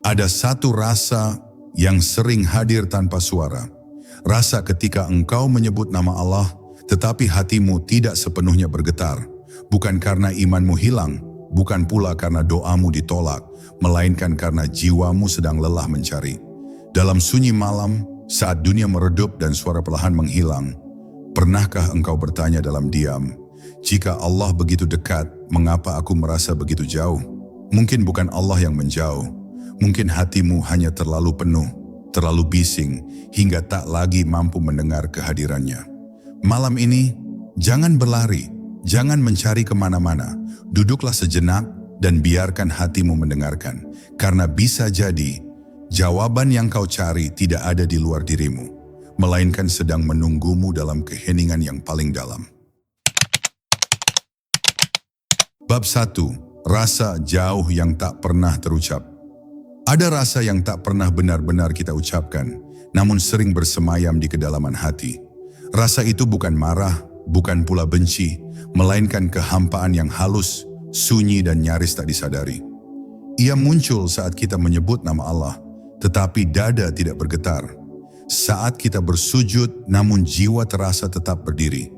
Ada satu rasa yang sering hadir tanpa suara. Rasa ketika engkau menyebut nama Allah, tetapi hatimu tidak sepenuhnya bergetar. Bukan karena imanmu hilang, bukan pula karena doamu ditolak, melainkan karena jiwamu sedang lelah mencari. Dalam sunyi malam, saat dunia meredup dan suara perlahan menghilang, pernahkah engkau bertanya dalam diam, jika Allah begitu dekat, mengapa aku merasa begitu jauh? Mungkin bukan Allah yang menjauh, mungkin hatimu hanya terlalu penuh, terlalu bising, hingga tak lagi mampu mendengar kehadirannya. Malam ini, jangan berlari, jangan mencari kemana-mana, duduklah sejenak dan biarkan hatimu mendengarkan, karena bisa jadi jawaban yang kau cari tidak ada di luar dirimu, melainkan sedang menunggumu dalam keheningan yang paling dalam. Bab 1. Rasa jauh yang tak pernah terucap. Ada rasa yang tak pernah benar-benar kita ucapkan, namun sering bersemayam di kedalaman hati. Rasa itu bukan marah, bukan pula benci, melainkan kehampaan yang halus, sunyi dan nyaris tak disadari. Ia muncul saat kita menyebut nama Allah, tetapi dada tidak bergetar. Saat kita bersujud, namun jiwa terasa tetap berdiri.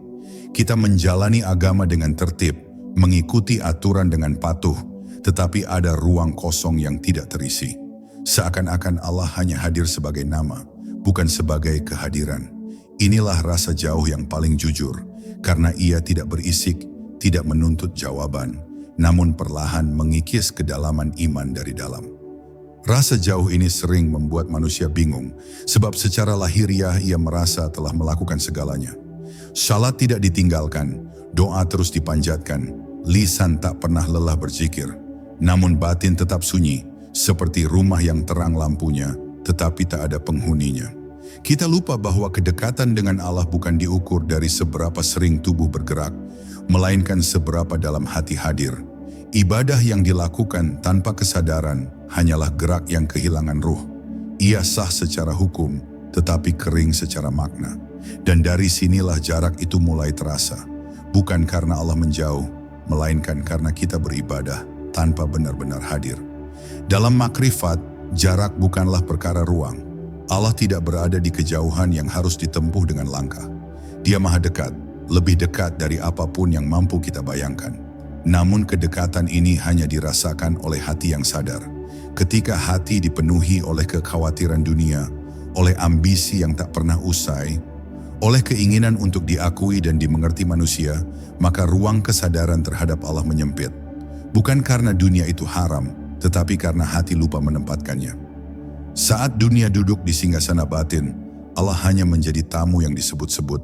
Kita menjalani agama dengan tertib, mengikuti aturan dengan patuh, tetapi ada ruang kosong yang tidak terisi. Seakan-akan Allah hanya hadir sebagai nama, bukan sebagai kehadiran. Inilah rasa jauh yang paling jujur, karena ia tidak berisik, tidak menuntut jawaban, namun perlahan mengikis kedalaman iman dari dalam. Rasa jauh ini sering membuat manusia bingung, sebab secara lahiriah ia merasa telah melakukan segalanya. Salat tidak ditinggalkan, doa terus dipanjatkan, lisan tak pernah lelah berzikir, namun batin tetap sunyi, seperti rumah yang terang lampunya, tetapi tak ada penghuninya. Kita lupa bahwa kedekatan dengan Allah bukan diukur dari seberapa sering tubuh bergerak, melainkan seberapa dalam hati hadir. Ibadah yang dilakukan tanpa kesadaran hanyalah gerak yang kehilangan ruh. Ia sah secara hukum, tetapi kering secara makna. Dan dari sinilah jarak itu mulai terasa. Bukan karena Allah menjauh, melainkan karena kita beribadah tanpa benar-benar hadir. Dalam makrifat, jarak bukanlah perkara ruang. Allah tidak berada di kejauhan yang harus ditempuh dengan langkah. Dia maha dekat, lebih dekat dari apapun yang mampu kita bayangkan. Namun kedekatan ini hanya dirasakan oleh hati yang sadar. Ketika hati dipenuhi oleh kekhawatiran dunia, oleh ambisi yang tak pernah usai, oleh keinginan untuk diakui dan dimengerti manusia, maka ruang kesadaran terhadap Allah menyempit. Bukan karena dunia itu haram, tetapi karena hati lupa menempatkannya. Saat dunia duduk di singgasana batin, Allah hanya menjadi tamu yang disebut-sebut,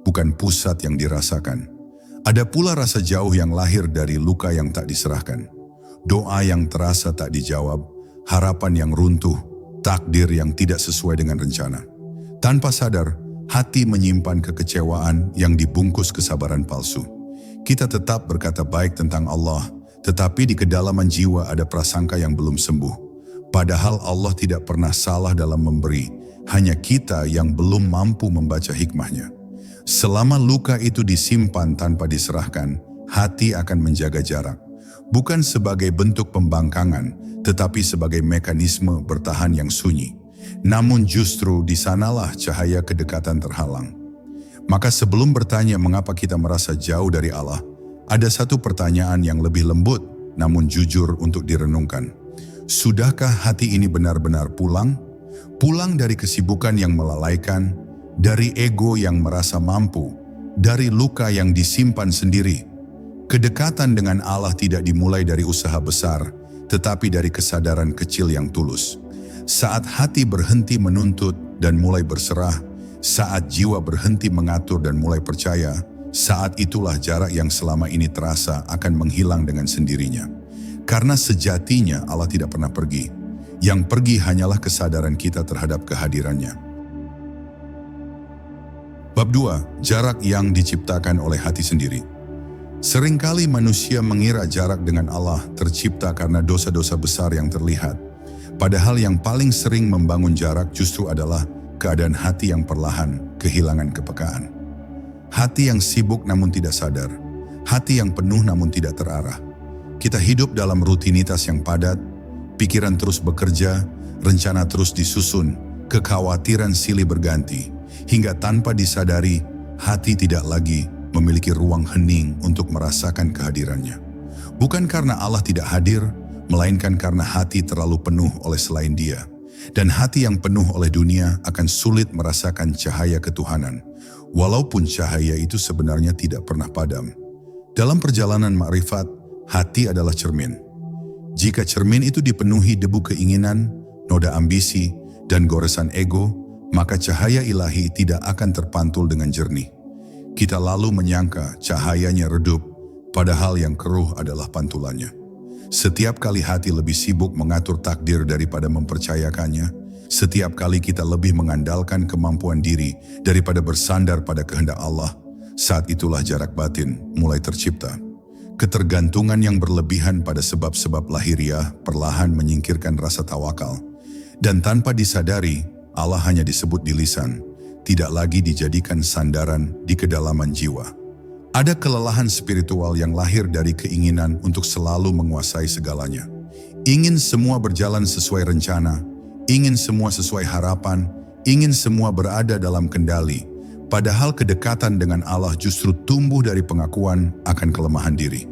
bukan pusat yang dirasakan. Ada pula rasa jauh yang lahir dari luka yang tak diserahkan. Doa yang terasa tak dijawab, harapan yang runtuh, takdir yang tidak sesuai dengan rencana. Tanpa sadar, hati menyimpan kekecewaan yang dibungkus kesabaran palsu. Kita tetap berkata baik tentang Allah, tetapi di kedalaman jiwa ada prasangka yang belum sembuh. Padahal Allah tidak pernah salah dalam memberi, hanya kita yang belum mampu membaca hikmahnya. Selama luka itu disimpan tanpa diserahkan, hati akan menjaga jarak. Bukan sebagai bentuk pembangkangan, tetapi sebagai mekanisme bertahan yang sunyi. Namun justru di sanalah cahaya kedekatan terhalang. Maka sebelum bertanya mengapa kita merasa jauh dari Allah, ada satu pertanyaan yang lebih lembut namun jujur untuk direnungkan. Sudahkah hati ini benar-benar pulang? Pulang dari kesibukan yang melalaikan, dari ego yang merasa mampu, dari luka yang disimpan sendiri. Kedekatan dengan Allah tidak dimulai dari usaha besar, tetapi dari kesadaran kecil yang tulus. Saat hati berhenti menuntut dan mulai berserah, saat jiwa berhenti mengatur dan mulai percaya, saat itulah jarak yang selama ini terasa akan menghilang dengan sendirinya. Karena sejatinya Allah tidak pernah pergi. Yang pergi hanyalah kesadaran kita terhadap kehadirannya. Bab 2. Jarak yang diciptakan oleh hati sendiri. Seringkali manusia mengira jarak dengan Allah tercipta karena dosa-dosa besar yang terlihat. Padahal yang paling sering membangun jarak justru adalah keadaan hati yang perlahan kehilangan kepekaan. Hati yang sibuk namun tidak sadar. Hati yang penuh namun tidak terarah. Kita hidup dalam rutinitas yang padat, Pikiran terus bekerja, rencana terus disusun, kekhawatiran silih berganti, hingga tanpa disadari, hati tidak lagi memiliki ruang hening untuk merasakan kehadirannya. Bukan karena Allah tidak hadir, melainkan karena hati terlalu penuh oleh selain Dia. Dan hati yang penuh oleh dunia akan sulit merasakan cahaya ketuhanan, walaupun cahaya itu sebenarnya tidak pernah padam. Dalam perjalanan makrifat, hati adalah cermin. Jika cermin itu dipenuhi debu keinginan, noda ambisi, dan goresan ego, maka cahaya ilahi tidak akan terpantul dengan jernih. Kita lalu menyangka cahayanya redup, padahal yang keruh adalah pantulannya. Setiap kali hati lebih sibuk mengatur takdir daripada mempercayakannya, setiap kali kita lebih mengandalkan kemampuan diri daripada bersandar pada kehendak Allah, saat itulah jarak batin mulai tercipta. Ketergantungan yang berlebihan pada sebab-sebab lahiriah perlahan menyingkirkan rasa tawakal. Dan tanpa disadari, Allah hanya disebut di lisan, tidak lagi dijadikan sandaran di kedalaman jiwa. Ada kelelahan spiritual yang lahir dari keinginan untuk selalu menguasai segalanya. Ingin semua berjalan sesuai rencana, ingin semua sesuai harapan, ingin semua berada dalam kendali. Padahal kedekatan dengan Allah justru tumbuh dari pengakuan akan kelemahan diri.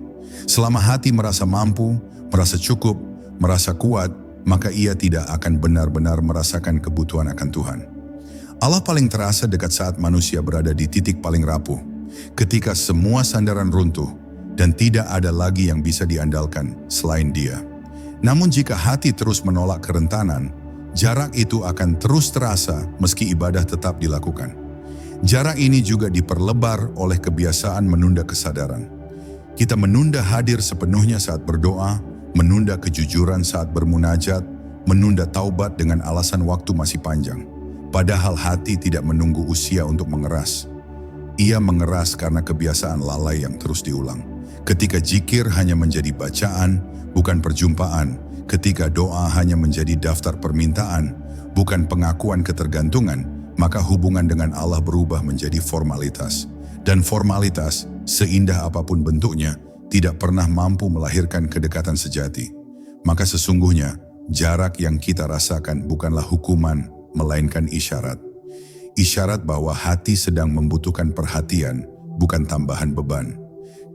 Selama hati merasa mampu, merasa cukup, merasa kuat, maka ia tidak akan benar-benar merasakan kebutuhan akan Tuhan. Allah paling terasa dekat saat manusia berada di titik paling rapuh, ketika semua sandaran runtuh dan tidak ada lagi yang bisa diandalkan selain Dia. Namun jika hati terus menolak kerentanan, jarak itu akan terus terasa meski ibadah tetap dilakukan. Jarak ini juga diperlebar oleh kebiasaan menunda kesadaran. Kita menunda hadir sepenuhnya saat berdoa, menunda kejujuran saat bermunajat, menunda taubat dengan alasan waktu masih panjang. Padahal hati tidak menunggu usia untuk mengeras. Ia mengeras karena kebiasaan lalai yang terus diulang. Ketika zikir hanya menjadi bacaan, bukan perjumpaan. Ketika doa hanya menjadi daftar permintaan, bukan pengakuan ketergantungan, maka hubungan dengan Allah berubah menjadi formalitas. Dan formalitas, seindah apapun bentuknya, tidak pernah mampu melahirkan kedekatan sejati. Maka sesungguhnya, jarak yang kita rasakan bukanlah hukuman, melainkan isyarat. Isyarat bahwa hati sedang membutuhkan perhatian, bukan tambahan beban.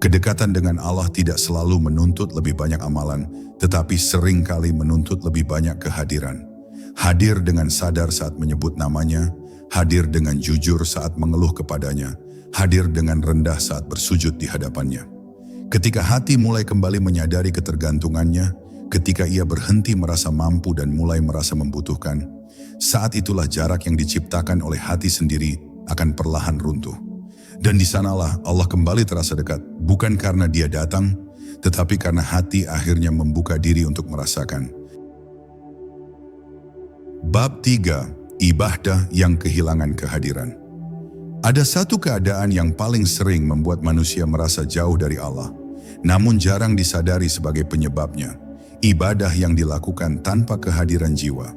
Kedekatan dengan Allah tidak selalu menuntut lebih banyak amalan, tetapi seringkali menuntut lebih banyak kehadiran. Hadir dengan sadar saat menyebut namanya, hadir dengan jujur saat mengeluh kepadanya, hadir dengan rendah saat bersujud di hadapannya. Ketika hati mulai kembali menyadari ketergantungannya, ketika ia berhenti merasa mampu dan mulai merasa membutuhkan, saat itulah jarak yang diciptakan oleh hati sendiri akan perlahan runtuh. Dan di sanalah Allah kembali terasa dekat, bukan karena Dia datang, tetapi karena hati akhirnya membuka diri untuk merasakan. Bab 3. Ibadah yang kehilangan kehadiran. Ada satu keadaan yang paling sering membuat manusia merasa jauh dari Allah, namun jarang disadari sebagai penyebabnya. Ibadah yang dilakukan tanpa kehadiran jiwa.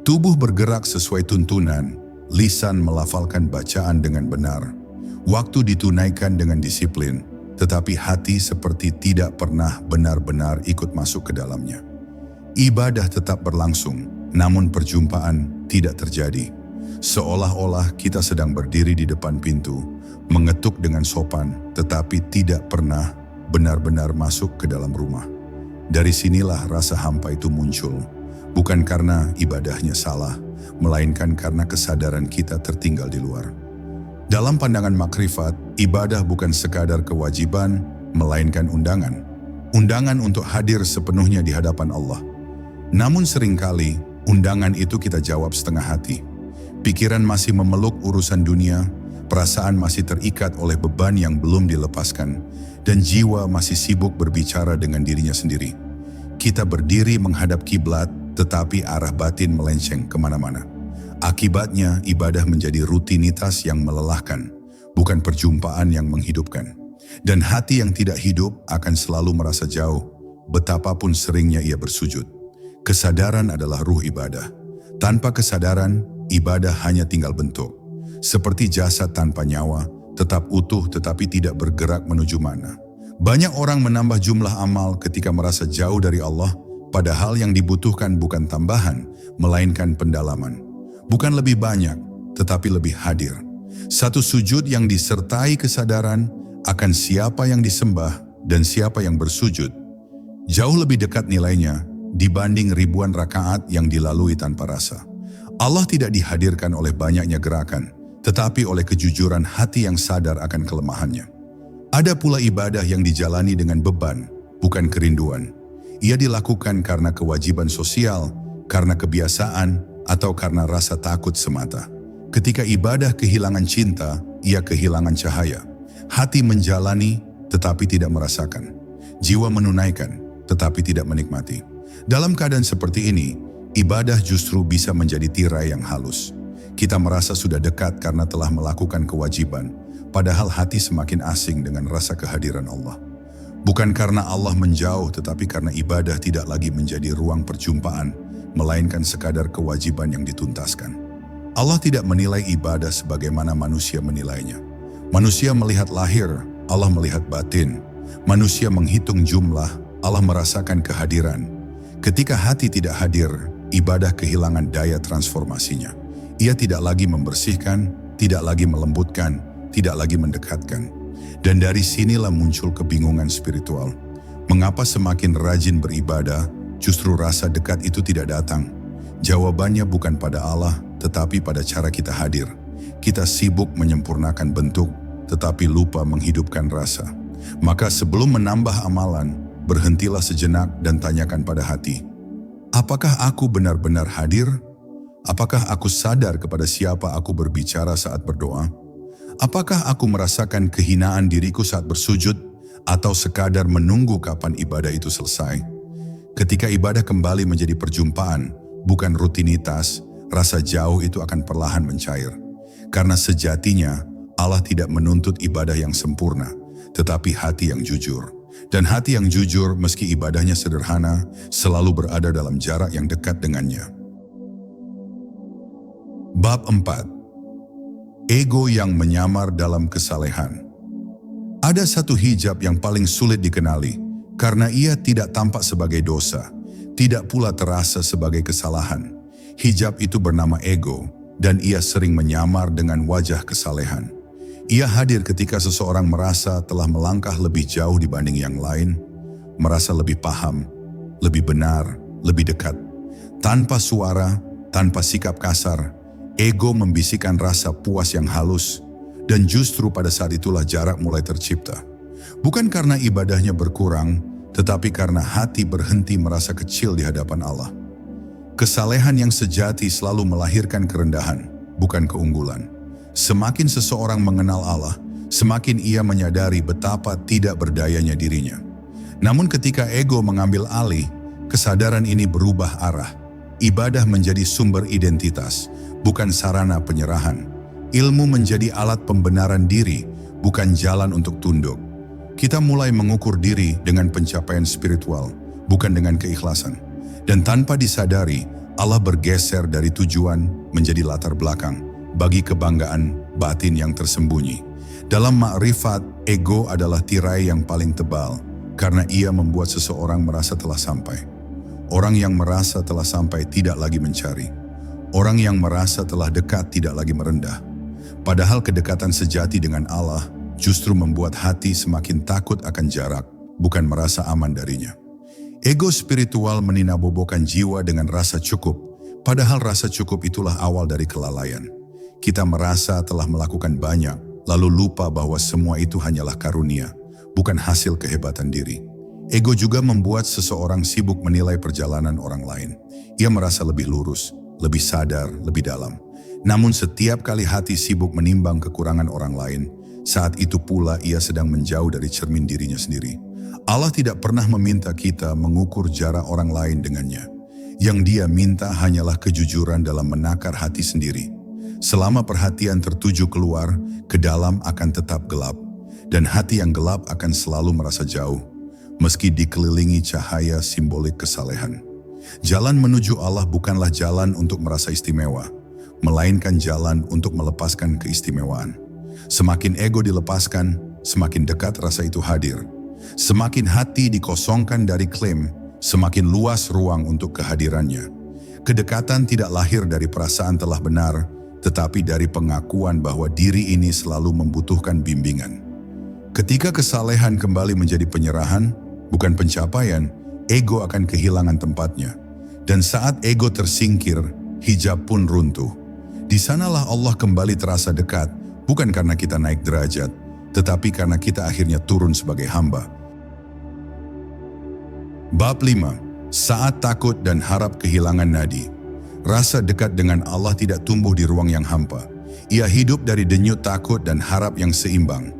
Tubuh bergerak sesuai tuntunan, lisan melafalkan bacaan dengan benar, waktu ditunaikan dengan disiplin, tetapi hati seperti tidak pernah benar-benar ikut masuk ke dalamnya. Ibadah tetap berlangsung, namun perjumpaan tidak terjadi. Seolah-olah kita sedang berdiri di depan pintu, mengetuk dengan sopan, tetapi tidak pernah benar-benar masuk ke dalam rumah. Dari sinilah rasa hampa itu muncul, bukan karena ibadahnya salah, melainkan karena kesadaran kita tertinggal di luar. Dalam pandangan makrifat, ibadah bukan sekadar kewajiban, melainkan undangan. Undangan untuk hadir sepenuhnya di hadapan Allah. Namun seringkali, undangan itu kita jawab setengah hati. Pikiran masih memeluk urusan dunia, perasaan masih terikat oleh beban yang belum dilepaskan, dan jiwa masih sibuk berbicara dengan dirinya sendiri. Kita berdiri menghadap kiblat, tetapi arah batin melenceng kemana-mana. Akibatnya, ibadah menjadi rutinitas yang melelahkan, bukan perjumpaan yang menghidupkan. Dan hati yang tidak hidup akan selalu merasa jauh, betapapun seringnya ia bersujud. Kesadaran adalah ruh ibadah. Tanpa kesadaran, ibadah hanya tinggal bentuk. Seperti jasad tanpa nyawa, tetap utuh tetapi tidak bergerak menuju mana. Banyak orang menambah jumlah amal ketika merasa jauh dari Allah, Padahal yang dibutuhkan bukan tambahan, melainkan pendalaman. Bukan lebih banyak, tetapi lebih hadir. Satu sujud yang disertai kesadaran akan siapa yang disembah dan siapa yang bersujud. Jauh lebih dekat nilainya dibanding ribuan rakaat yang dilalui tanpa rasa. Allah tidak dihadirkan oleh banyaknya gerakan, tetapi oleh kejujuran hati yang sadar akan kelemahannya. Ada pula ibadah yang dijalani dengan beban, bukan kerinduan. Ia dilakukan karena kewajiban sosial, karena kebiasaan, atau karena rasa takut semata. Ketika ibadah kehilangan cinta, ia kehilangan cahaya. Hati menjalani, tetapi tidak merasakan. Jiwa menunaikan, tetapi tidak menikmati. Dalam keadaan seperti ini, ibadah justru bisa menjadi tirai yang halus. Kita merasa sudah dekat karena telah melakukan kewajiban, padahal hati semakin asing dengan rasa kehadiran Allah. Bukan karena Allah menjauh, tetapi karena ibadah tidak lagi menjadi ruang perjumpaan, melainkan sekadar kewajiban yang dituntaskan. Allah tidak menilai ibadah sebagaimana manusia menilainya. Manusia melihat lahir, Allah melihat batin. Manusia menghitung jumlah, Allah merasakan kehadiran. Ketika hati tidak hadir, ibadah kehilangan daya transformasinya. Ia tidak lagi membersihkan, tidak lagi melembutkan, tidak lagi mendekatkan. Dan dari sinilah muncul kebingungan spiritual. Mengapa semakin rajin beribadah, justru rasa dekat itu tidak datang? Jawabannya bukan pada Allah, tetapi pada cara kita hadir. Kita sibuk menyempurnakan bentuk, tetapi lupa menghidupkan rasa. Maka sebelum menambah amalan, berhentilah sejenak dan tanyakan pada hati. Apakah aku benar-benar hadir? Apakah aku sadar kepada siapa aku berbicara saat berdoa? Apakah aku merasakan kehinaan diriku saat bersujud atau sekadar menunggu kapan ibadah itu selesai? Ketika ibadah kembali menjadi perjumpaan, bukan rutinitas, rasa jauh itu akan perlahan mencair. Karena sejatinya Allah tidak menuntut ibadah yang sempurna, tetapi hati yang jujur. Dan hati yang jujur meski ibadahnya sederhana, selalu berada dalam jarak yang dekat dengannya. Bab 4. Ego yang menyamar dalam kesalehan. Ada satu hijab yang paling sulit dikenali, karena ia tidak tampak sebagai dosa, tidak pula terasa sebagai kesalahan. Hijab itu bernama ego, dan ia sering menyamar dengan wajah kesalehan. Ia hadir ketika seseorang merasa telah melangkah lebih jauh dibanding yang lain, merasa lebih paham, lebih benar, lebih dekat. Tanpa suara, tanpa sikap kasar, ego membisikkan rasa puas yang halus, dan justru pada saat itulah jarak mulai tercipta. Bukan karena ibadahnya berkurang, tetapi karena hati berhenti merasa kecil di hadapan Allah. Kesalehan yang sejati selalu melahirkan kerendahan, bukan keunggulan. Semakin seseorang mengenal Allah, semakin ia menyadari betapa tidak berdayanya dirinya. Namun ketika ego mengambil alih, kesadaran ini berubah arah. Ibadah menjadi sumber identitas, bukan sarana penyerahan. Ilmu menjadi alat pembenaran diri, bukan jalan untuk tunduk. Kita mulai mengukur diri dengan pencapaian spiritual, bukan dengan keikhlasan. Dan tanpa disadari, Allah bergeser dari tujuan menjadi latar belakang bagi kebanggaan batin yang tersembunyi. Dalam makrifat, ego adalah tirai yang paling tebal, karena ia membuat seseorang merasa telah sampai. Orang yang merasa telah sampai tidak lagi mencari. Orang yang merasa telah dekat tidak lagi merendah. Padahal kedekatan sejati dengan Allah justru membuat hati semakin takut akan jarak, bukan merasa aman darinya. Ego spiritual meninabobokan jiwa dengan rasa cukup, padahal rasa cukup itulah awal dari kelalaian. Kita merasa telah melakukan banyak, lalu lupa bahwa semua itu hanyalah karunia, bukan hasil kehebatan diri. Ego juga membuat seseorang sibuk menilai perjalanan orang lain. Ia merasa lebih lurus, lebih sadar, lebih dalam. Namun setiap kali hati sibuk menimbang kekurangan orang lain, saat itu pula ia sedang menjauh dari cermin dirinya sendiri. Allah tidak pernah meminta kita mengukur jarak orang lain dengannya. Yang Dia minta hanyalah kejujuran dalam menakar hati sendiri. Selama perhatian tertuju keluar, ke dalam akan tetap gelap. Dan hati yang gelap akan selalu merasa jauh, meski dikelilingi cahaya simbolik kesalehan. Jalan menuju Allah bukanlah jalan untuk merasa istimewa, melainkan jalan untuk melepaskan keistimewaan. Semakin ego dilepaskan, semakin dekat rasa itu hadir. Semakin hati dikosongkan dari klaim, semakin luas ruang untuk kehadirannya. Kedekatan tidak lahir dari perasaan telah benar, tetapi dari pengakuan bahwa diri ini selalu membutuhkan bimbingan. Ketika kesalehan kembali menjadi penyerahan, bukan pencapaian, ego akan kehilangan tempatnya. Dan saat ego tersingkir, hijab pun runtuh. Di sanalah Allah kembali terasa dekat, bukan karena kita naik derajat, tetapi karena kita akhirnya turun sebagai hamba. Bab 5. Saat takut dan harap kehilangan nadi. Rasa dekat dengan Allah tidak tumbuh di ruang yang hampa. Ia hidup dari denyut takut dan harap yang seimbang.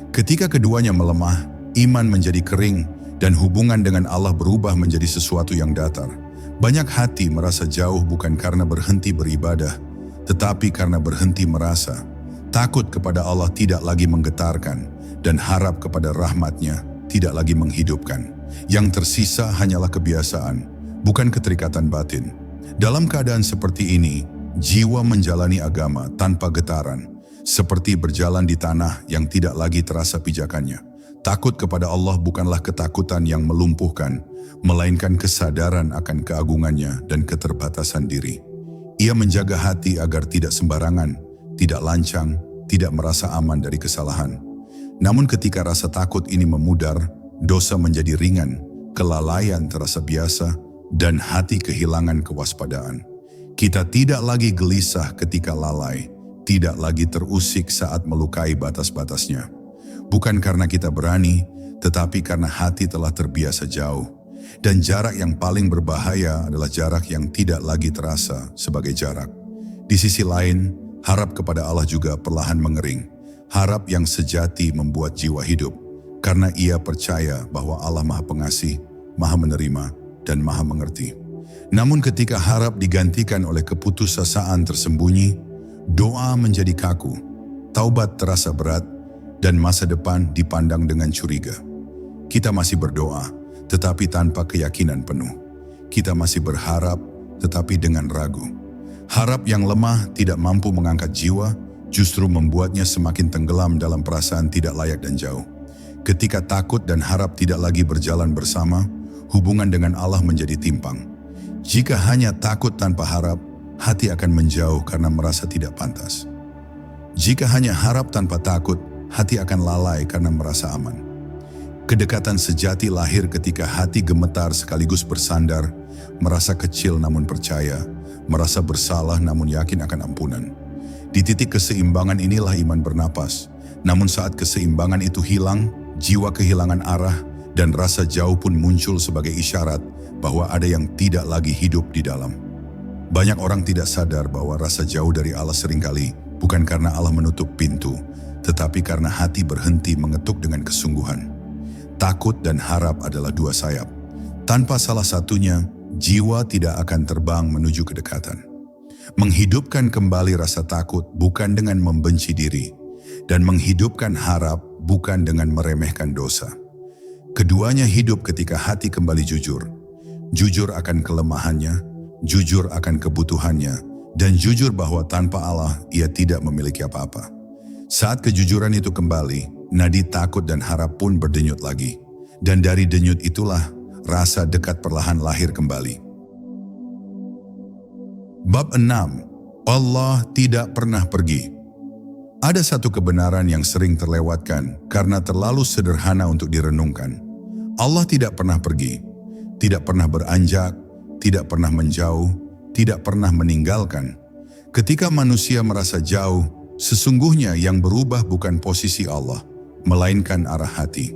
Ketika keduanya melemah, iman menjadi kering, dan hubungan dengan Allah berubah menjadi sesuatu yang datar. Banyak hati merasa jauh bukan karena berhenti beribadah, tetapi karena berhenti merasa. Takut kepada Allah tidak lagi menggetarkan, dan harap kepada rahmat-Nya tidak lagi menghidupkan. Yang tersisa hanyalah kebiasaan, bukan keterikatan batin. Dalam keadaan seperti ini, jiwa menjalani agama tanpa getaran, seperti berjalan di tanah yang tidak lagi terasa pijakannya. Takut kepada Allah bukanlah ketakutan yang melumpuhkan, melainkan kesadaran akan keagungannya dan keterbatasan diri. Ia menjaga hati agar tidak sembarangan, tidak lancang, tidak merasa aman dari kesalahan. Namun ketika rasa takut ini memudar, dosa menjadi ringan, kelalaian terasa biasa, dan hati kehilangan kewaspadaan. Kita tidak lagi gelisah ketika lalai, tidak lagi terusik saat melukai batas-batasnya. Bukan karena kita berani, tetapi karena hati telah terbiasa jauh. Dan jarak yang paling berbahaya adalah jarak yang tidak lagi terasa sebagai jarak. Di sisi lain, harap kepada Allah juga perlahan mengering. Harap yang sejati membuat jiwa hidup, karena ia percaya bahwa Allah Maha Pengasih, Maha Menerima, dan Maha Mengerti. Namun ketika harap digantikan oleh keputusasaan tersembunyi, doa menjadi kaku, taubat terasa berat, dan masa depan dipandang dengan curiga. Kita masih berdoa, tetapi tanpa keyakinan penuh. Kita masih berharap, tetapi dengan ragu. Harap yang lemah tidak mampu mengangkat jiwa, justru membuatnya semakin tenggelam dalam perasaan tidak layak dan jauh. Ketika takut dan harap tidak lagi berjalan bersama, hubungan dengan Allah menjadi timpang. Jika hanya takut tanpa harap, hati akan menjauh karena merasa tidak pantas. Jika hanya harap tanpa takut, hati akan lalai karena merasa aman. Kedekatan sejati lahir ketika hati gemetar sekaligus bersandar, merasa kecil namun percaya, merasa bersalah namun yakin akan ampunan. Di titik keseimbangan inilah iman bernapas. Namun saat keseimbangan itu hilang, jiwa kehilangan arah, dan rasa jauh pun muncul sebagai isyarat bahwa ada yang tidak lagi hidup di dalam. Banyak orang tidak sadar bahwa rasa jauh dari Allah seringkali bukan karena Allah menutup pintu, tetapi karena hati berhenti mengetuk dengan kesungguhan. Takut dan harap adalah dua sayap. Tanpa salah satunya, jiwa tidak akan terbang menuju kedekatan. Menghidupkan kembali rasa takut bukan dengan membenci diri, dan menghidupkan harap bukan dengan meremehkan dosa. Keduanya hidup ketika hati kembali jujur. Jujur akan kelemahannya, jujur akan kebutuhannya, dan jujur bahwa tanpa Allah ia tidak memiliki apa-apa. Saat kejujuran itu kembali, nadi takut dan harap pun berdenyut lagi. Dan dari denyut itulah rasa dekat perlahan lahir kembali. Bab 6. Allah tidak pernah pergi. Ada satu kebenaran yang sering terlewatkan karena terlalu sederhana untuk direnungkan. Allah tidak pernah pergi, tidak pernah beranjak, tidak pernah menjauh, tidak pernah meninggalkan. Ketika manusia merasa jauh, sesungguhnya yang berubah bukan posisi Allah, melainkan arah hati.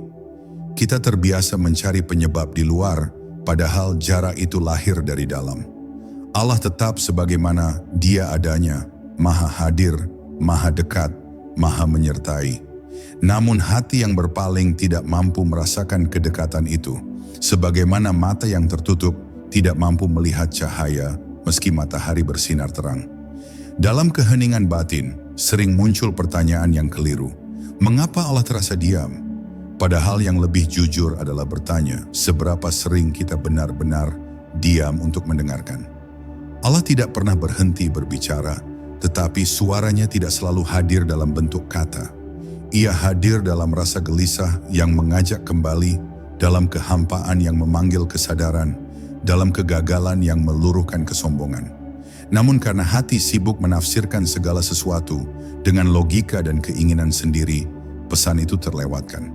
Kita terbiasa mencari penyebab di luar, padahal jarak itu lahir dari dalam. Allah tetap sebagaimana Dia adanya, Maha Hadir, Maha Dekat, Maha Menyertai. Namun hati yang berpaling tidak mampu merasakan kedekatan itu, sebagaimana mata yang tertutup tidak mampu melihat cahaya meski matahari bersinar terang. Dalam keheningan batin, sering muncul pertanyaan yang keliru. Mengapa Allah terasa diam? Padahal yang lebih jujur adalah bertanya, seberapa sering kita benar-benar diam untuk mendengarkan. Allah tidak pernah berhenti berbicara, tetapi suaranya tidak selalu hadir dalam bentuk kata. Ia hadir dalam rasa gelisah yang mengajak kembali, dalam kehampaan yang memanggil kesadaran, dalam kegagalan yang meluruhkan kesombongan. Namun karena hati sibuk menafsirkan segala sesuatu dengan logika dan keinginan sendiri, pesan itu terlewatkan.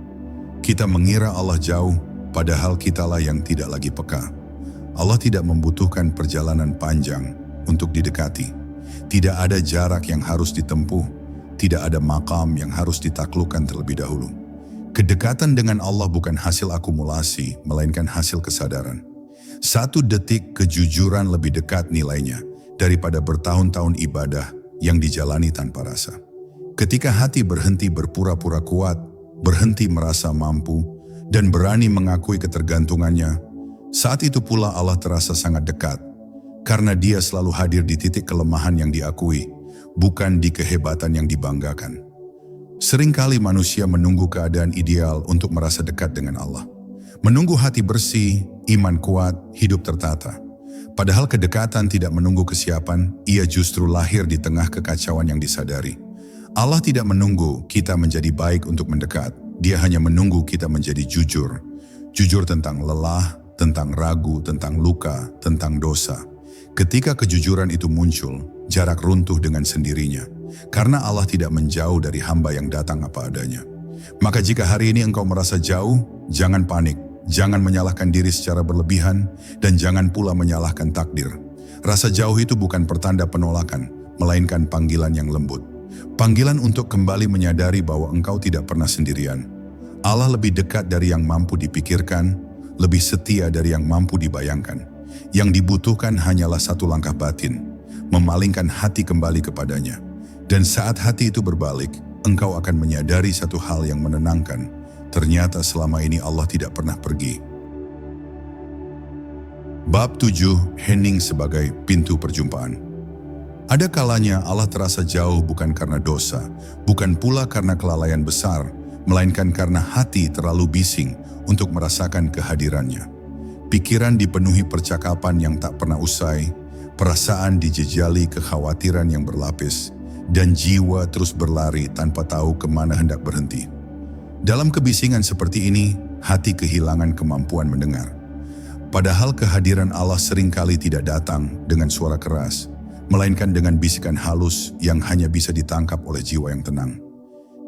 Kita mengira Allah jauh, padahal kitalah yang tidak lagi peka. Allah tidak membutuhkan perjalanan panjang untuk didekati. Tidak ada jarak yang harus ditempuh, tidak ada makam yang harus ditaklukkan terlebih dahulu. Kedekatan dengan Allah bukan hasil akumulasi, melainkan hasil kesadaran. 1 detik kejujuran lebih dekat nilainya daripada bertahun-tahun ibadah yang dijalani tanpa rasa. Ketika hati berhenti berpura-pura kuat, berhenti merasa mampu, dan berani mengakui ketergantungannya, saat itu pula Allah terasa sangat dekat, karena Dia selalu hadir di titik kelemahan yang diakui, bukan di kehebatan yang dibanggakan. Seringkali manusia menunggu keadaan ideal untuk merasa dekat dengan Allah. Menunggu hati bersih, iman kuat, hidup tertata. Padahal kedekatan tidak menunggu kesiapan, ia justru lahir di tengah kekacauan yang disadari. Allah tidak menunggu kita menjadi baik untuk mendekat, Dia hanya menunggu kita menjadi jujur. Jujur tentang lelah, tentang ragu, tentang luka, tentang dosa. Ketika kejujuran itu muncul, jarak runtuh dengan sendirinya. Karena Allah tidak menjauh dari hamba yang datang apa adanya. Maka jika hari ini engkau merasa jauh, jangan panik. Jangan menyalahkan diri secara berlebihan, dan jangan pula menyalahkan takdir. Rasa jauh itu bukan pertanda penolakan, melainkan panggilan yang lembut. Panggilan untuk kembali menyadari bahwa engkau tidak pernah sendirian. Allah lebih dekat dari yang mampu dipikirkan, lebih setia dari yang mampu dibayangkan. Yang dibutuhkan hanyalah 1 langkah batin, memalingkan hati kembali kepadanya. Dan saat hati itu berbalik, engkau akan menyadari satu hal yang menenangkan. Ternyata selama ini Allah tidak pernah pergi. Bab 7, hening sebagai pintu perjumpaan. Ada kalanya Allah terasa jauh bukan karena dosa, bukan pula karena kelalaian besar, melainkan karena hati terlalu bising untuk merasakan kehadirannya. Pikiran dipenuhi percakapan yang tak pernah usai, perasaan dijejali kekhawatiran yang berlapis, dan jiwa terus berlari tanpa tahu kemana hendak berhenti. Dalam kebisingan seperti ini, hati kehilangan kemampuan mendengar. Padahal kehadiran Allah seringkali tidak datang dengan suara keras, melainkan dengan bisikan halus yang hanya bisa ditangkap oleh jiwa yang tenang.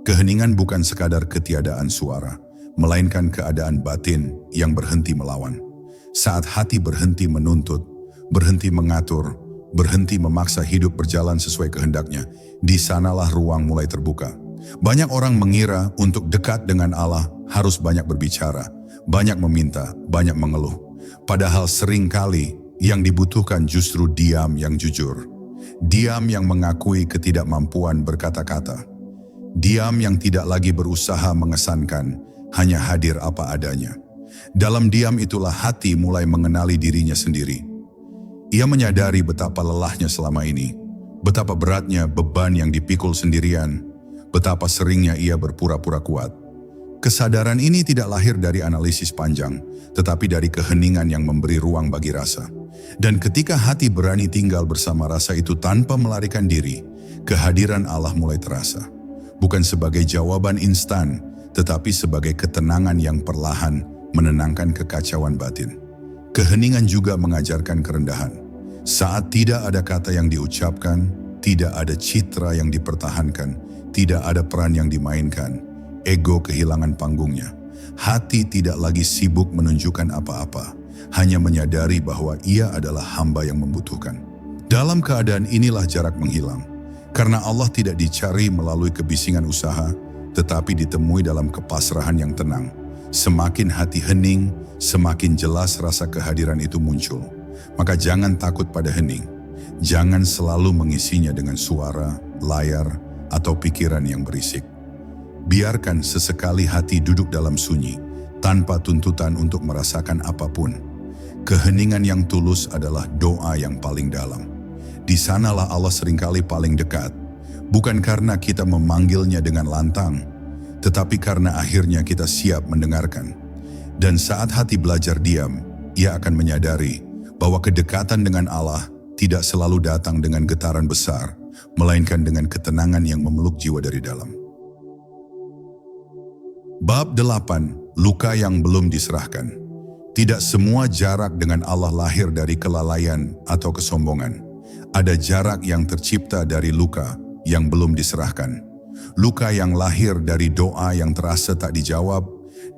Keheningan bukan sekadar ketiadaan suara, melainkan keadaan batin yang berhenti melawan. Saat hati berhenti menuntut, berhenti mengatur, berhenti memaksa hidup berjalan sesuai kehendaknya, di sanalah ruang mulai terbuka. Banyak orang mengira untuk dekat dengan Allah harus banyak berbicara, banyak meminta, banyak mengeluh. Padahal seringkali yang dibutuhkan justru diam yang jujur. Diam yang mengakui ketidakmampuan berkata-kata. Diam yang tidak lagi berusaha mengesankan, hanya hadir apa adanya. Dalam diam itulah hati mulai mengenali dirinya sendiri. Ia menyadari betapa lelahnya selama ini, betapa beratnya beban yang dipikul sendirian, betapa seringnya ia berpura-pura kuat. Kesadaran ini tidak lahir dari analisis panjang, tetapi dari keheningan yang memberi ruang bagi rasa. Dan ketika hati berani tinggal bersama rasa itu tanpa melarikan diri, kehadiran Allah mulai terasa. Bukan sebagai jawaban instan, tetapi sebagai ketenangan yang perlahan menenangkan kekacauan batin. Keheningan juga mengajarkan kerendahan. Saat tidak ada kata yang diucapkan, tidak ada citra yang dipertahankan, tidak ada peran yang dimainkan, ego kehilangan panggungnya. Hati tidak lagi sibuk menunjukkan apa-apa, hanya menyadari bahwa ia adalah hamba yang membutuhkan. Dalam keadaan inilah jarak menghilang, karena Allah tidak dicari melalui kebisingan usaha, tetapi ditemui dalam kepasrahan yang tenang. Semakin hati hening, semakin jelas rasa kehadiran itu muncul. Maka jangan takut pada hening. Jangan selalu mengisinya dengan suara, layar, atau pikiran yang berisik. Biarkan sesekali hati duduk dalam sunyi, tanpa tuntutan untuk merasakan apapun. Keheningan yang tulus adalah doa yang paling dalam. Di sanalah Allah seringkali paling dekat, bukan karena kita memanggilnya dengan lantang, tetapi karena akhirnya kita siap mendengarkan. Dan saat hati belajar diam, ia akan menyadari bahwa kedekatan dengan Allah tidak selalu datang dengan getaran besar, melainkan dengan ketenangan yang memeluk jiwa dari dalam. Bab 8. luka yang belum diserahkan. Tidak semua jarak dengan Allah lahir dari kelalaian atau kesombongan. Ada jarak yang tercipta dari luka yang belum diserahkan. Luka yang lahir dari doa yang terasa tak dijawab,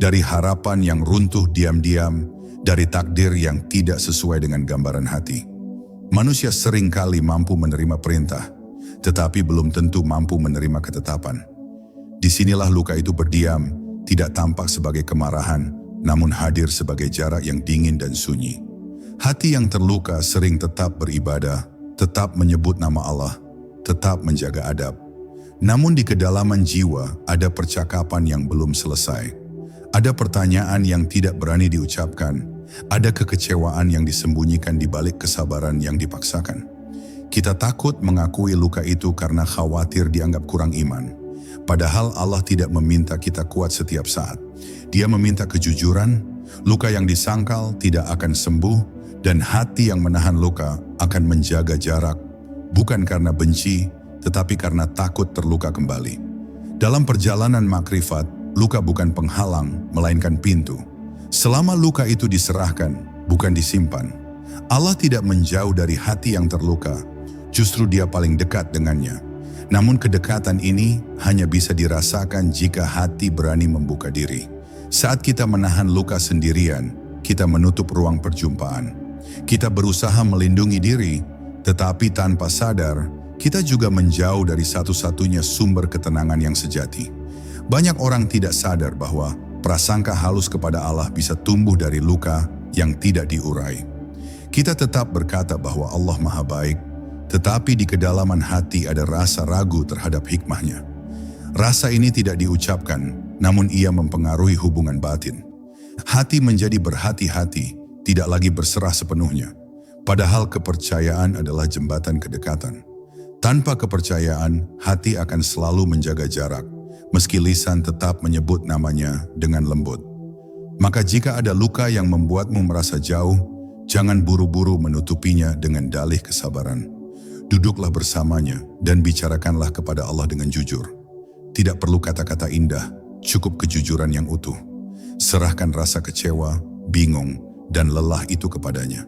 dari harapan yang runtuh diam-diam, dari takdir yang tidak sesuai dengan gambaran hati. Manusia sering kali mampu menerima perintah, tetapi belum tentu mampu menerima ketetapan. Disinilah luka itu berdiam, tidak tampak sebagai kemarahan, namun hadir sebagai jarak yang dingin dan sunyi. Hati yang terluka sering tetap beribadah, tetap menyebut nama Allah, tetap menjaga adab. Namun di kedalaman jiwa ada percakapan yang belum selesai. Ada pertanyaan yang tidak berani diucapkan. Ada kekecewaan yang disembunyikan di balik kesabaran yang dipaksakan. Kita takut mengakui luka itu karena khawatir dianggap kurang iman. Padahal Allah tidak meminta kita kuat setiap saat. Dia meminta kejujuran. Luka yang disangkal tidak akan sembuh, dan hati yang menahan luka akan menjaga jarak, bukan karena benci, tetapi karena takut terluka kembali. Dalam perjalanan makrifat, luka bukan penghalang, melainkan pintu. Selama luka itu diserahkan, bukan disimpan. Allah tidak menjauh dari hati yang terluka, justru Dia paling dekat dengannya. Namun kedekatan ini hanya bisa dirasakan jika hati berani membuka diri. Saat kita menahan luka sendirian, kita menutup ruang perjumpaan. Kita berusaha melindungi diri, tetapi tanpa sadar, kita juga menjauh dari satu-satunya sumber ketenangan yang sejati. Banyak orang tidak sadar bahwa prasangka halus kepada Allah bisa tumbuh dari luka yang tidak diurai. Kita tetap berkata bahwa Allah Maha Baik, tetapi di kedalaman hati ada rasa ragu terhadap hikmahnya. Rasa ini tidak diucapkan, namun ia mempengaruhi hubungan batin. Hati menjadi berhati-hati, tidak lagi berserah sepenuhnya. Padahal kepercayaan adalah jembatan kedekatan. Tanpa kepercayaan, hati akan selalu menjaga jarak, meski lisan tetap menyebut namanya dengan lembut. Maka jika ada luka yang membuatmu merasa jauh, jangan buru-buru menutupinya dengan dalih kesabaran. Duduklah bersamanya dan bicarakanlah kepada Allah dengan jujur. Tidak perlu kata-kata indah, cukup kejujuran yang utuh. Serahkan rasa kecewa, bingung, dan lelah itu kepadanya.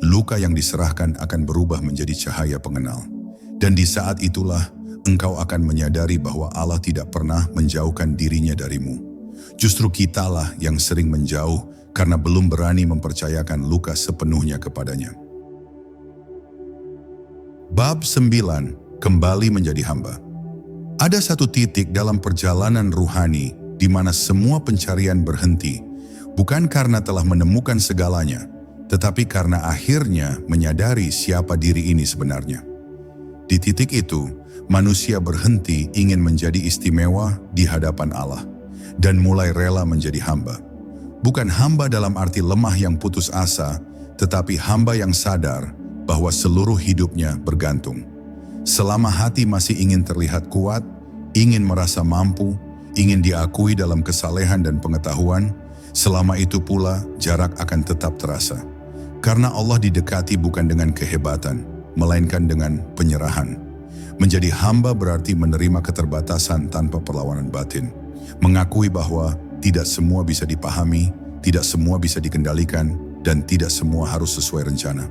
Luka yang diserahkan akan berubah menjadi cahaya pengenal. Dan di saat itulah engkau akan menyadari bahwa Allah tidak pernah menjauhkan dirinya darimu. Justru kitalah yang sering menjauh karena belum berani mempercayakan luka sepenuhnya kepadanya. Bab 9. Kembali menjadi hamba. Ada satu titik dalam perjalanan ruhani di mana semua pencarian berhenti, bukan karena telah menemukan segalanya, tetapi karena akhirnya menyadari siapa diri ini sebenarnya. Di titik itu, manusia berhenti ingin menjadi istimewa di hadapan Allah dan mulai rela menjadi hamba. Bukan hamba dalam arti lemah yang putus asa, tetapi hamba yang sadar bahwa seluruh hidupnya bergantung. Selama hati masih ingin terlihat kuat, ingin merasa mampu, ingin diakui dalam kesalehan dan pengetahuan, selama itu pula jarak akan tetap terasa. Karena Allah didekati bukan dengan kehebatan, melainkan dengan penyerahan. Menjadi hamba berarti menerima keterbatasan tanpa perlawanan batin. Mengakui bahwa tidak semua bisa dipahami, tidak semua bisa dikendalikan, dan tidak semua harus sesuai rencana.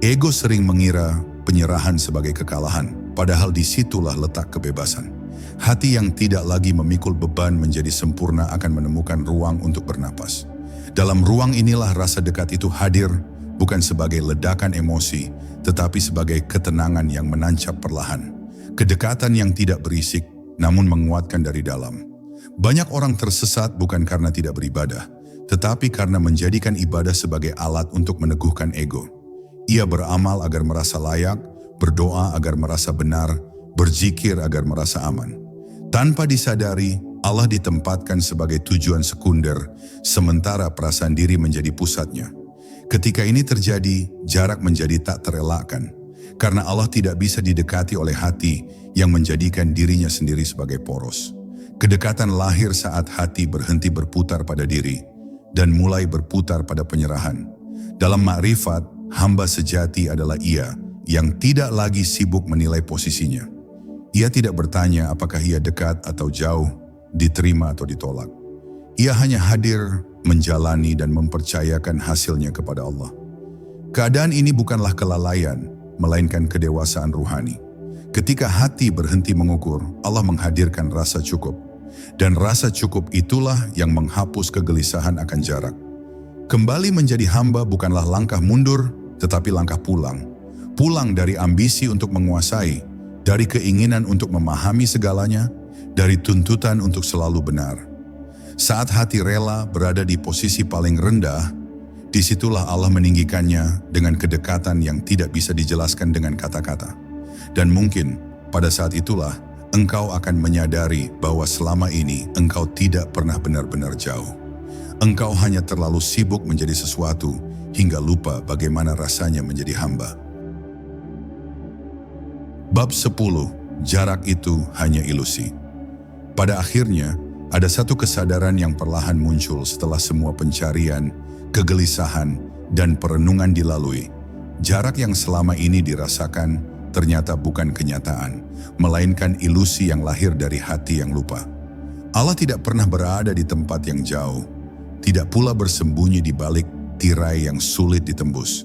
Ego sering mengira penyerahan sebagai kekalahan, padahal disitulah letak kebebasan. Hati yang tidak lagi memikul beban menjadi sempurna akan menemukan ruang untuk bernapas. Dalam ruang inilah rasa dekat itu hadir, bukan sebagai ledakan emosi, tetapi sebagai ketenangan yang menancap perlahan. Kedekatan yang tidak berisik, namun menguatkan dari dalam. Banyak orang tersesat bukan karena tidak beribadah, tetapi karena menjadikan ibadah sebagai alat untuk meneguhkan ego. Ia beramal agar merasa layak, berdoa agar merasa benar, berzikir agar merasa aman. Tanpa disadari, Allah ditempatkan sebagai tujuan sekunder, sementara perasaan diri menjadi pusatnya. Ketika ini terjadi, jarak menjadi tak terelakkan, karena Allah tidak bisa didekati oleh hati yang menjadikan dirinya sendiri sebagai poros. Kedekatan lahir saat hati berhenti berputar pada diri dan mulai berputar pada penyerahan. Dalam makrifat, hamba sejati adalah ia yang tidak lagi sibuk menilai posisinya. Ia tidak bertanya apakah ia dekat atau jauh, diterima atau ditolak. Ia hanya hadir, menjalani dan mempercayakan hasilnya kepada Allah. Keadaan ini bukanlah kelalaian, melainkan kedewasaan ruhani. Ketika hati berhenti mengukur, Allah menghadirkan rasa cukup. Dan rasa cukup itulah yang menghapus kegelisahan akan jarak. Kembali menjadi hamba bukanlah langkah mundur, tetapi langkah pulang. Pulang dari ambisi untuk menguasai, dari keinginan untuk memahami segalanya, dari tuntutan untuk selalu benar. Saat hati rela berada di posisi paling rendah, disitulah Allah meninggikannya dengan kedekatan yang tidak bisa dijelaskan dengan kata-kata. Dan mungkin pada saat itulah engkau akan menyadari bahwa selama ini engkau tidak pernah benar-benar jauh. Engkau hanya terlalu sibuk menjadi sesuatu hingga lupa bagaimana rasanya menjadi hamba. Bab 10. Jarak itu hanya ilusi. Pada akhirnya, ada satu kesadaran yang perlahan muncul setelah semua pencarian, kegelisahan, dan perenungan dilalui. Jarak yang selama ini dirasakan ternyata bukan kenyataan, melainkan ilusi yang lahir dari hati yang lupa. Allah tidak pernah berada di tempat yang jauh, tidak pula bersembunyi di balik tirai yang sulit ditembus.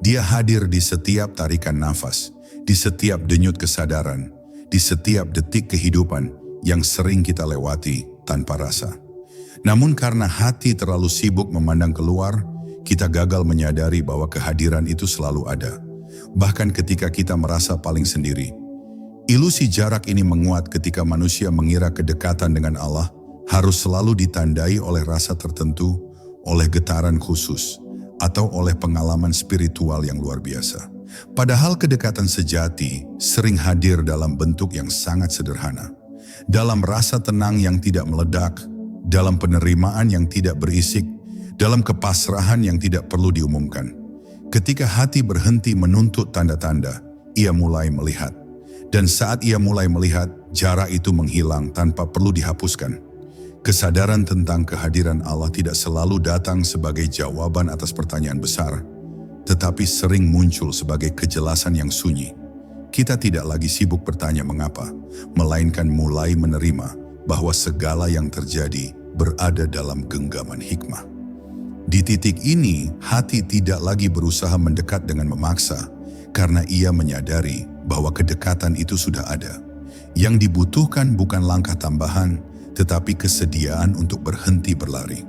Dia hadir di setiap tarikan nafas, di setiap denyut kesadaran, di setiap detik kehidupan yang sering kita lewati tanpa rasa. Namun karena hati terlalu sibuk memandang keluar, kita gagal menyadari bahwa kehadiran itu selalu ada. Bahkan ketika kita merasa paling sendiri. Ilusi jarak ini menguat ketika manusia mengira kedekatan dengan Allah harus selalu ditandai oleh rasa tertentu, oleh getaran khusus, atau oleh pengalaman spiritual yang luar biasa. Padahal kedekatan sejati sering hadir dalam bentuk yang sangat sederhana. Dalam rasa tenang yang tidak meledak, dalam penerimaan yang tidak berisik, dalam kepasrahan yang tidak perlu diumumkan. Ketika hati berhenti menuntut tanda-tanda, ia mulai melihat. Dan saat ia mulai melihat, jarak itu menghilang tanpa perlu dihapuskan. Kesadaran tentang kehadiran Allah tidak selalu datang sebagai jawaban atas pertanyaan besar, tetapi sering muncul sebagai kejelasan yang sunyi. Kita tidak lagi sibuk bertanya mengapa, melainkan mulai menerima bahwa segala yang terjadi berada dalam genggaman hikmah. Di titik ini, hati tidak lagi berusaha mendekat dengan memaksa, karena ia menyadari bahwa kedekatan itu sudah ada. Yang dibutuhkan bukan langkah tambahan, tetapi kesediaan untuk berhenti berlari.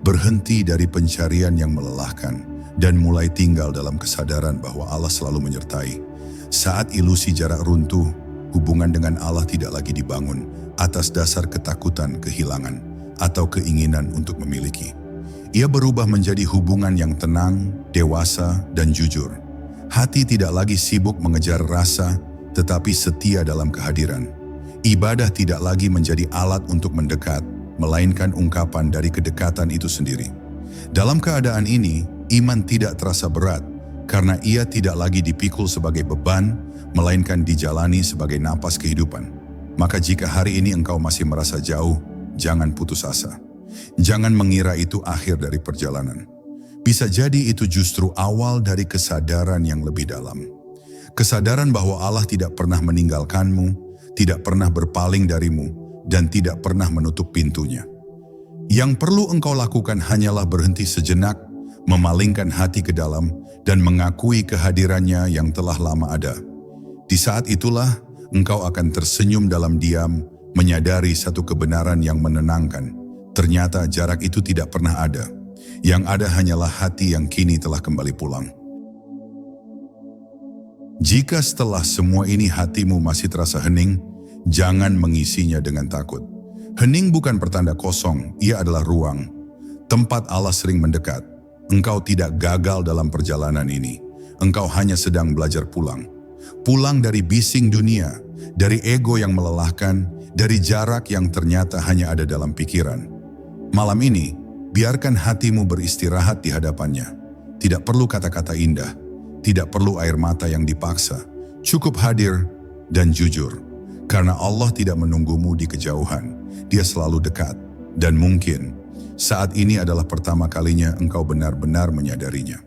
Berhenti dari pencarian yang melelahkan, dan mulai tinggal dalam kesadaran bahwa Allah selalu menyertai. Saat ilusi jarak runtuh, hubungan dengan Allah tidak lagi dibangun atas dasar ketakutan kehilangan atau keinginan untuk memiliki. Ia berubah menjadi hubungan yang tenang, dewasa, dan jujur. Hati tidak lagi sibuk mengejar rasa, tetapi setia dalam kehadiran. Ibadah tidak lagi menjadi alat untuk mendekat, melainkan ungkapan dari kedekatan itu sendiri. Dalam keadaan ini, iman tidak terasa berat, karena ia tidak lagi dipikul sebagai beban, melainkan dijalani sebagai napas kehidupan. Maka jika hari ini engkau masih merasa jauh, jangan putus asa. Jangan mengira itu akhir dari perjalanan. Bisa jadi itu justru awal dari kesadaran yang lebih dalam. Kesadaran bahwa Allah tidak pernah meninggalkanmu, tidak pernah berpaling darimu, dan tidak pernah menutup pintunya. Yang perlu engkau lakukan hanyalah berhenti sejenak, memalingkan hati ke dalam, dan mengakui kehadirannya yang telah lama ada. Di saat itulah, engkau akan tersenyum dalam diam, menyadari satu kebenaran yang menenangkan. Ternyata jarak itu tidak pernah ada. Yang ada hanyalah hati yang kini telah kembali pulang. Jika setelah semua ini hatimu masih terasa hening, jangan mengisinya dengan takut. Hening bukan pertanda kosong, ia adalah ruang. Tempat Allah sering mendekat. Engkau tidak gagal dalam perjalanan ini. Engkau hanya sedang belajar pulang. Pulang dari bising dunia, dari ego yang melelahkan, dari jarak yang ternyata hanya ada dalam pikiran. Malam ini, biarkan hatimu beristirahat di hadapannya. Tidak perlu kata-kata indah, tidak perlu air mata yang dipaksa. Cukup hadir dan jujur. Karena Allah tidak menunggumu di kejauhan, Dia selalu dekat. Dan mungkin saat ini adalah pertama kalinya engkau benar-benar menyadarinya.